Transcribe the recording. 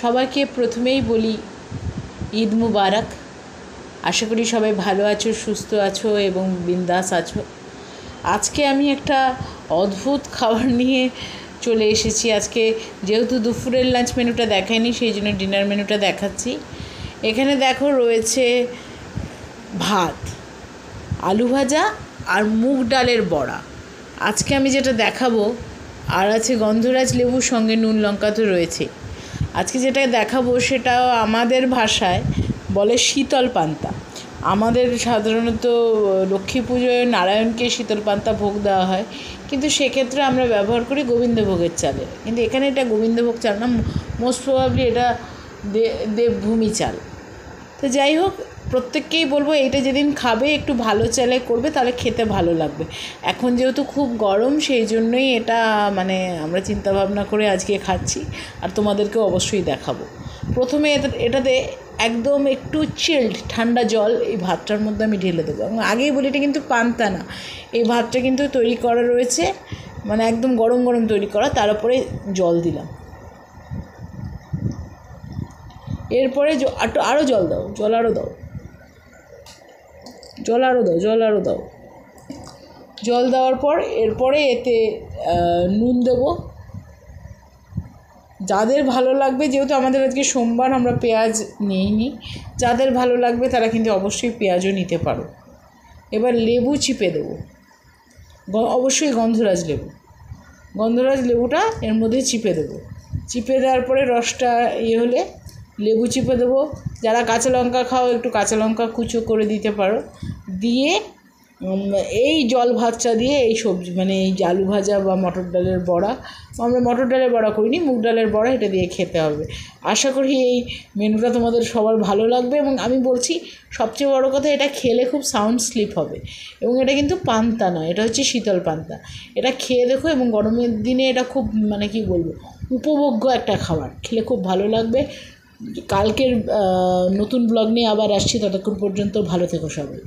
সবাইকে প্রথমেই বলি ঈদ মুবারক। আশা করি সবাই ভালো আছো, সুস্থ আছো এবং বিন্দাস আছো। আজকে আমি একটা অদ্ভুত খাবার নিয়ে চলে এসেছি। আজকে যেহেতু দুপুরের লাঞ্চ মেনুটা দেখাইনি, সেই জন্য ডিনার মেনুটা দেখাচ্ছি। এখানে দেখো রয়েছে ভাত, আলু ভাজা আর মুগ ডালের বড়া। আজকে আমি যেটা দেখাবো, আর আছে গন্ধরাজ লেবুর সঙ্গে নুন লঙ্কা তো রয়েছে। আজকে যেটা দেখাবো সেটা আমাদের ভাষায় বলে শীতল পান্তা। আমাদের সাধারণত লক্ষ্মী পুজোয় নারায়ণকে শীতল পান্তা ভোগ দেওয়া হয়, কিন্তু সেক্ষেত্রে আমরা ব্যবহার করি গোবিন্দভোগের চালের। কিন্তু এখানে এটা গোবিন্দভোগ চাল না, মোস্ট প্রবাবলি এটা দেবভূমি চাল। তো যাই হোক, প্রত্যেককেই বলবো এইটা যেদিন খাবে একটু ভালো চালে করবে, তাহলে খেতে ভালো লাগবে। এখন যেহেতু খুব গরম, সেই জন্যই এটা আমরা চিন্তা ভাবনা করে আজকে খাচ্ছি, আর তোমাদেরকেও অবশ্যই দেখাবো। প্রথমে এটাতে একদম একটু চিল্ড ঠান্ডা জল এই ভাতটার মধ্যে আমি ঢেলে দেবো। এবং আগেই বলি, এটা কিন্তু পান্তা না, এই ভাতটা কিন্তু তৈরি করা রয়েছে, একদম গরম গরম তৈরি করা। তার উপরে জল দিলাম, এরপরে আরও জল দাও, জল আরও দাও, জল দেওয়ার পর এরপরে এতে নুন দেবো। যাদের ভালো লাগবে, যেহেতু আমাদের আজকে সোমবার, আমরা পেঁয়াজ নিইনি, যাদের ভালো লাগবে তারা কিন্তু অবশ্যই পেঁয়াজও নিতে পারো। এবার লেবু চিপে দেবো, অবশ্যই গন্ধরাজ লেবুটা এর মধ্যে চিপে দেবো। চিপে দেওয়ার পরে রসটা হলে লেবু চিপে দেবো। যারা কাঁচা লঙ্কা খাও, একটু কাঁচা লঙ্কা কুচো করে দিতে পারো। দিয়ে এই জল ভাতটা দিয়ে এই সবজি এই আলু ভাজা বা মটর ডালের বড়া, আমরা মটর ডালের বড়া করিনি, মুগ ডালের বড়া, এটা দিয়ে খেতে হবে। আশা করি এই মেনুটা তোমাদের সবার ভালো লাগবে। এবং আমি বলছি, সবচেয়ে বড় কথা, এটা খেলে খুব সাউন্ড স্লিপ হবে। এবং এটা কিন্তু পান্তা নয়, এটা হচ্ছে শীতল পান্তা। এটা খেয়ে দেখো, এবং গরমের দিনে এটা খুব উপভোগ্য একটা খাবার, খেলে খুব ভালো লাগবে। কালকের নতুন ব্লগ নিয়ে আবার আসছি, ততক্ষণ পর্যন্ত ভালো থেকো সবাই।